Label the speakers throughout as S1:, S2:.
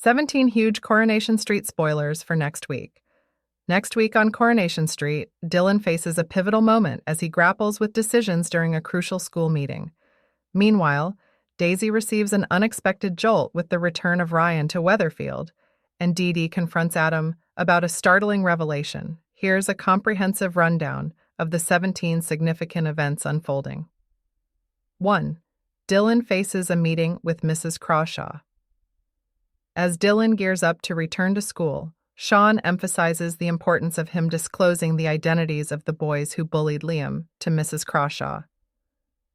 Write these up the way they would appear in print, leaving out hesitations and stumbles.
S1: 17 huge Coronation Street spoilers for next week. Next week on Coronation Street, Dylan faces a pivotal moment as he grapples with decisions during a crucial school meeting. Meanwhile, Daisy receives an unexpected jolt with the return of Ryan to Weatherfield, and Dee-Dee confronts Adam about a startling revelation. Here's a comprehensive rundown of the 17 significant events unfolding. 1. Dylan faces a meeting with Mrs Khaw. As Dylan gears up to return to school, Sean emphasizes the importance of him disclosing the identities of the boys who bullied Liam to Mrs Khaw.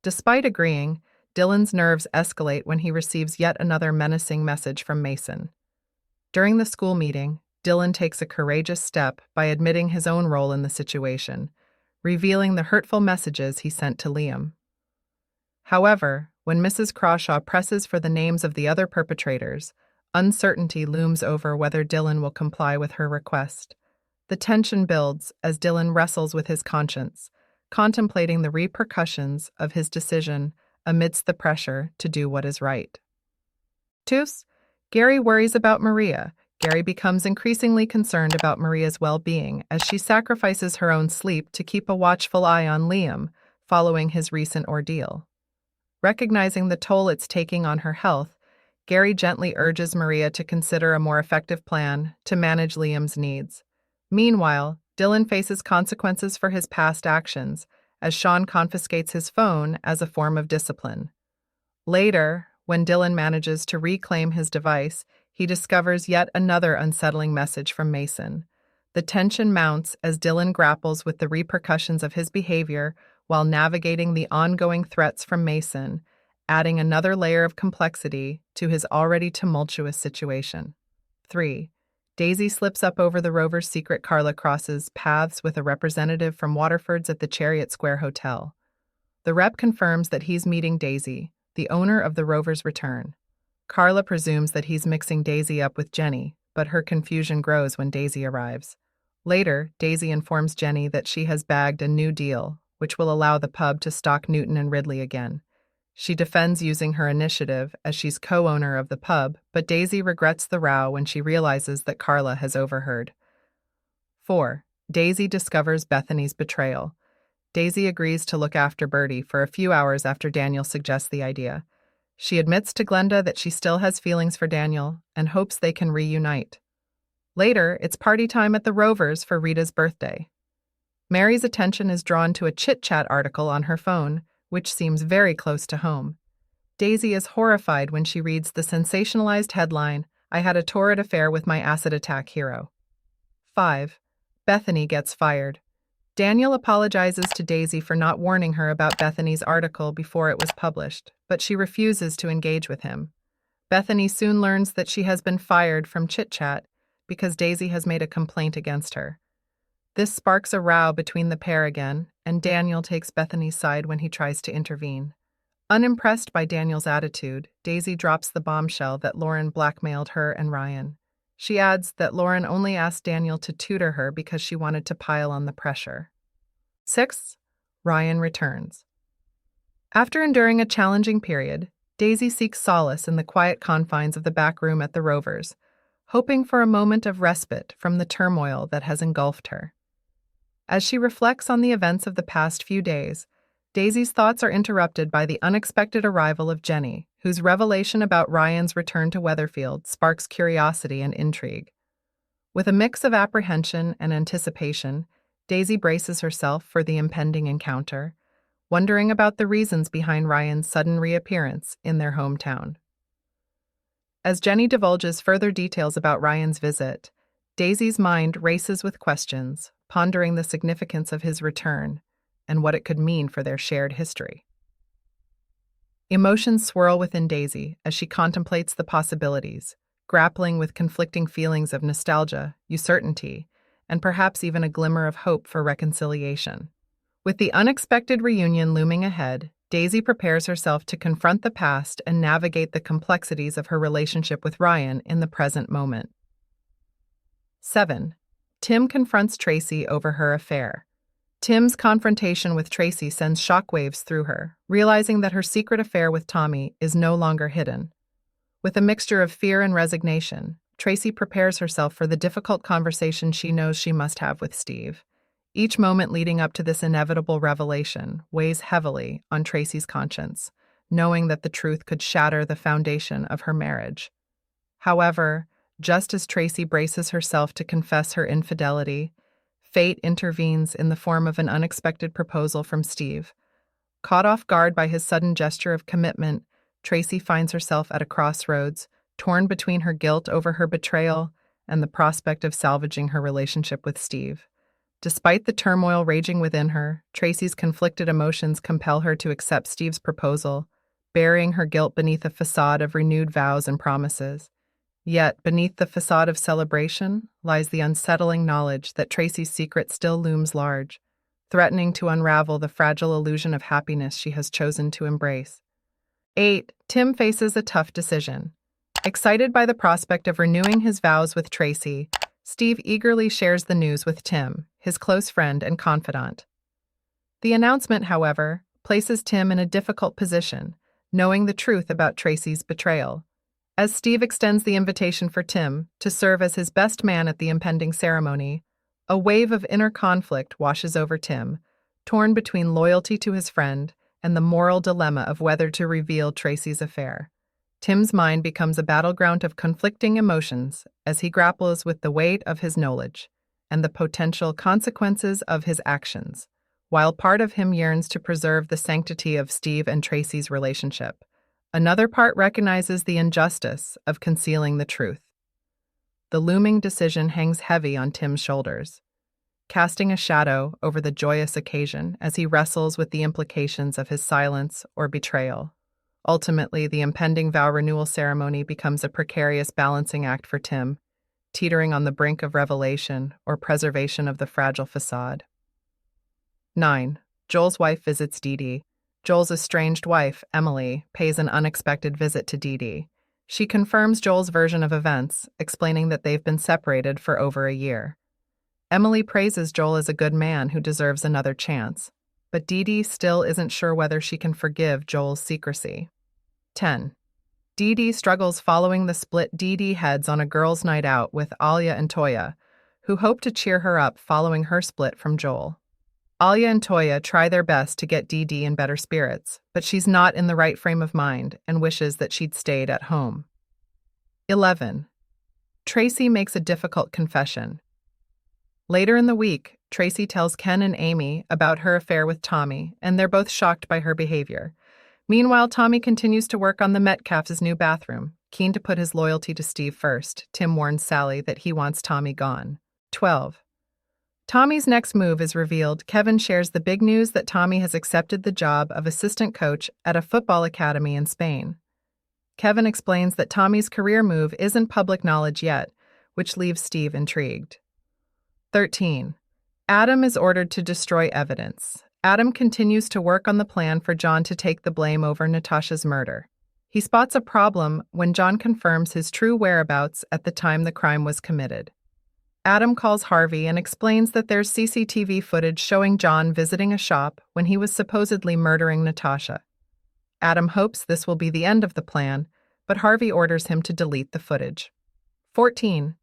S1: Despite agreeing, Dylan's nerves escalate when he receives yet another menacing message from Mason. During the school meeting, Dylan takes a courageous step by admitting his own role in the situation, revealing the hurtful messages he sent to Liam. However, when Mrs Khaw presses for the names of the other perpetrators, uncertainty looms over whether Dylan will comply with her request. The tension builds as Dylan wrestles with his conscience, contemplating the repercussions of his decision amidst the pressure to do what is right. 2. Gary worries about Maria. Gary becomes increasingly concerned about Maria's well-being as she sacrifices her own sleep to keep a watchful eye on Liam following his recent ordeal. Recognizing the toll it's taking on her health, Gary gently urges Maria to consider a more effective plan to manage Liam's needs. Meanwhile, Dylan faces consequences for his past actions, as Sean confiscates his phone as a form of discipline. Later, when Dylan manages to reclaim his device, he discovers yet another unsettling message from Mason. The tension mounts as Dylan grapples with the repercussions of his behavior while navigating the ongoing threats from Mason, adding another layer of complexity to his already tumultuous situation. 3. Daisy slips up over the Rover's secret. Carla crosses paths with a representative from Waterford's at the Chariot Square Hotel. The rep confirms that he's meeting Daisy, the owner of the Rover's return. Carla presumes that he's mixing Daisy up with Jenny, but her confusion grows when Daisy arrives. Later, Daisy informs Jenny that she has bagged a new deal, which will allow the pub to stock Newton and Ridley again. She defends using her initiative as she's co-owner of the pub, but Daisy regrets the row when she realizes that Carla has overheard. 4. Daisy discovers Bethany's betrayal. Daisy agrees to look after Bertie for a few hours after Daniel suggests the idea. She admits to Glenda that she still has feelings for Daniel and hopes they can reunite. Later, it's party time at the Rovers for Rita's birthday. Mary's attention is drawn to a chit-chat article on her phone, which seems very close to home. Daisy is horrified when she reads the sensationalized headline, "I had a torrid affair with my acid attack hero." 5. Bethany gets fired. Daniel apologizes to Daisy for not warning her about Bethany's article before it was published, but she refuses to engage with him. Bethany soon learns that she has been fired from Chit Chat because Daisy has made a complaint against her. This sparks a row between the pair again, and Daniel takes Bethany's side when he tries to intervene. Unimpressed by Daniel's attitude, Daisy drops the bombshell that Lauren blackmailed her and Ryan. She adds that Lauren only asked Daniel to tutor her because she wanted to pile on the pressure. 6. Ryan returns. After enduring a challenging period, Daisy seeks solace in the quiet confines of the back room at the Rovers, hoping for a moment of respite from the turmoil that has engulfed her. As she reflects on the events of the past few days, Daisy's thoughts are interrupted by the unexpected arrival of Jenny, whose revelation about Ryan's return to Weatherfield sparks curiosity and intrigue. With a mix of apprehension and anticipation, Daisy braces herself for the impending encounter, wondering about the reasons behind Ryan's sudden reappearance in their hometown. As Jenny divulges further details about Ryan's visit, Daisy's mind races with questions, pondering the significance of his return and what it could mean for their shared history. Emotions swirl within Daisy as she contemplates the possibilities, grappling with conflicting feelings of nostalgia, uncertainty, and perhaps even a glimmer of hope for reconciliation. With the unexpected reunion looming ahead, Daisy prepares herself to confront the past and navigate the complexities of her relationship with Ryan in the present moment. 7. Tim confronts Tracy over her affair. Tim's confrontation with Tracy sends shockwaves through her, realizing that her secret affair with Tommy is no longer hidden. With a mixture of fear and resignation, Tracy prepares herself for the difficult conversation she knows she must have with Steve. Each moment leading up to this inevitable revelation weighs heavily on Tracy's conscience, knowing that the truth could shatter the foundation of her marriage. However, just as Tracy braces herself to confess her infidelity, fate intervenes in the form of an unexpected proposal from Steve. Caught off guard by his sudden gesture of commitment, Tracy finds herself at a crossroads, torn between her guilt over her betrayal and the prospect of salvaging her relationship with Steve. Despite the turmoil raging within her, Tracy's conflicted emotions compel her to accept Steve's proposal, burying her guilt beneath a facade of renewed vows and promises. Yet, beneath the facade of celebration lies the unsettling knowledge that Tracy's secret still looms large, threatening to unravel the fragile illusion of happiness she has chosen to embrace. 8. Tim faces a tough decision. Excited by the prospect of renewing his vows with Tracy, Steve eagerly shares the news with Tim, his close friend and confidant. The announcement, however, places Tim in a difficult position, knowing the truth about Tracy's betrayal. As Steve extends the invitation for Tim to serve as his best man at the impending ceremony, a wave of inner conflict washes over Tim, torn between loyalty to his friend and the moral dilemma of whether to reveal Tracy's affair. Tim's mind becomes a battleground of conflicting emotions as he grapples with the weight of his knowledge and the potential consequences of his actions, while part of him yearns to preserve the sanctity of Steve and Tracy's relationship. Another part recognizes the injustice of concealing the truth. The looming decision hangs heavy on Tim's shoulders, casting a shadow over the joyous occasion as he wrestles with the implications of his silence or betrayal. Ultimately, the impending vow renewal ceremony becomes a precarious balancing act for Tim, teetering on the brink of revelation or preservation of the fragile facade. 9. Joel's wife visits Dee-Dee. Joel's estranged wife, Emily, pays an unexpected visit to Dee-Dee. She confirms Joel's version of events, explaining that they've been separated for over a year. Emily praises Joel as a good man who deserves another chance, but Dee-Dee still isn't sure whether she can forgive Joel's secrecy. 10. Dee-Dee struggles following the split Dee-Dee heads on a girls' night out with Alia and Toya, who hope to cheer her up following her split from Joel. Alia and Toya try their best to get Dee-Dee in better spirits, but she's not in the right frame of mind and wishes that she'd stayed at home. 11. Tracy makes a difficult confession. Later in the week, Tracy tells Ken and Amy about her affair with Tommy, and they're both shocked by her behavior. Meanwhile, Tommy continues to work on the Metcalf's new bathroom. Keen to put his loyalty to Steve first, Tim warns Sally that he wants Tommy gone. 12. Tommy's next move is revealed. Kevin shares the big news that Tommy has accepted the job of assistant coach at a football academy in Spain. Kevin explains that Tommy's career move isn't public knowledge yet, which leaves Steve intrigued. 13. Adam is ordered to destroy evidence. Adam continues to work on the plan for John to take the blame over Natasha's murder. He spots a problem when John confirms his true whereabouts at the time the crime was committed. Adam calls Harvey and explains that there's CCTV footage showing John visiting a shop when he was supposedly murdering Natasha. Adam hopes this will be the end of the plan, but Harvey orders him to delete the footage. 14.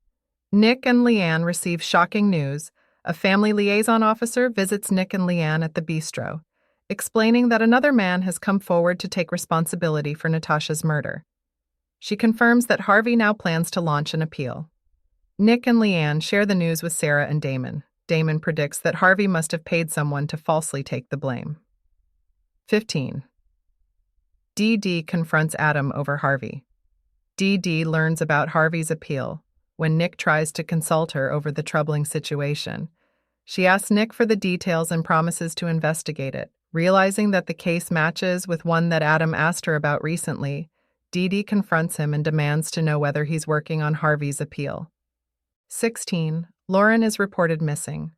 S1: Nick and Leanne receive shocking news. A family liaison officer visits Nick and Leanne at the bistro, explaining that another man has come forward to take responsibility for Natasha's murder. She confirms that Harvey now plans to launch an appeal. Nick and Leanne share the news with Sarah and Damon. Damon predicts that Harvey must have paid someone to falsely take the blame. 15. Dee-Dee confronts Adam over Harvey. Dee-Dee learns about Harvey's appeal when Nick tries to consult her over the troubling situation. She asks Nick for the details and promises to investigate it. Realizing that the case matches with one that Adam asked her about recently, Dee-Dee confronts him and demands to know whether he's working on Harvey's appeal. 16. Lauren is reported missing.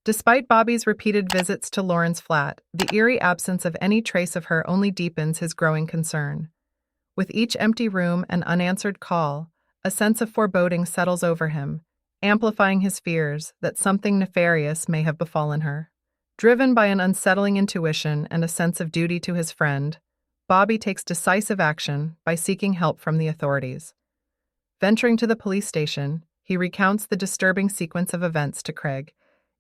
S1: Despite Bobby's repeated visits to Lauren's flat, the eerie absence of any trace of her only deepens his growing concern. With each empty room and unanswered call, a sense of foreboding settles over him, amplifying his fears that something nefarious may have befallen her. Driven by an unsettling intuition and a sense of duty to his friend, Bobby takes decisive action by seeking help from the authorities. Venturing to the police station, he recounts the disturbing sequence of events to Craig,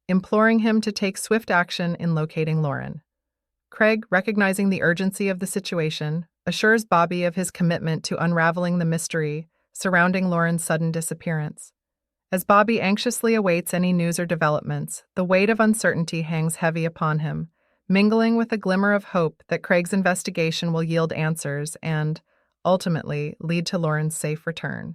S1: imploring him to take swift action in locating Lauren. Craig, recognizing the urgency of the situation, assures Bobby of his commitment to unraveling the mystery surrounding Lauren's sudden disappearance. As Bobby anxiously awaits any news or developments, the weight of uncertainty hangs heavy upon him, mingling with a glimmer of hope that Craig's investigation will yield answers and, ultimately, lead to Lauren's safe return.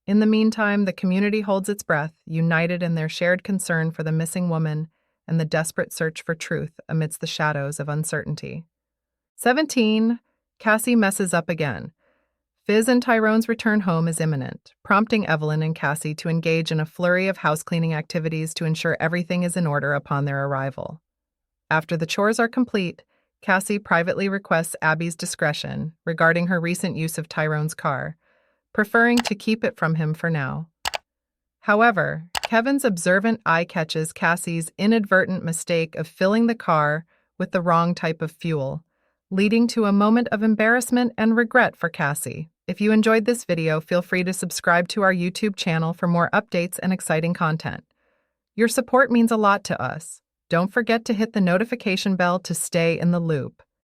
S1: In the meantime, the community holds its breath, united in their shared concern for the missing woman and the desperate search for truth amidst the shadows of uncertainty. 17. Cassie messes up again. Fizz and Tyrone's return home is imminent, prompting Evelyn and Cassie to engage in a flurry of house-cleaning activities to ensure everything is in order upon their arrival. After the chores are complete, Cassie privately requests Abby's discretion regarding her recent use of Tyrone's car, preferring to keep it from him for now. However, Kevin's observant eye catches Cassie's inadvertent mistake of filling the car with the wrong type of fuel, leading to a moment of embarrassment and regret for Cassie. If you enjoyed this video, feel free to subscribe to our YouTube channel for more updates and exciting content. Your support means a lot to us. Don't forget to hit the notification bell to stay in the loop.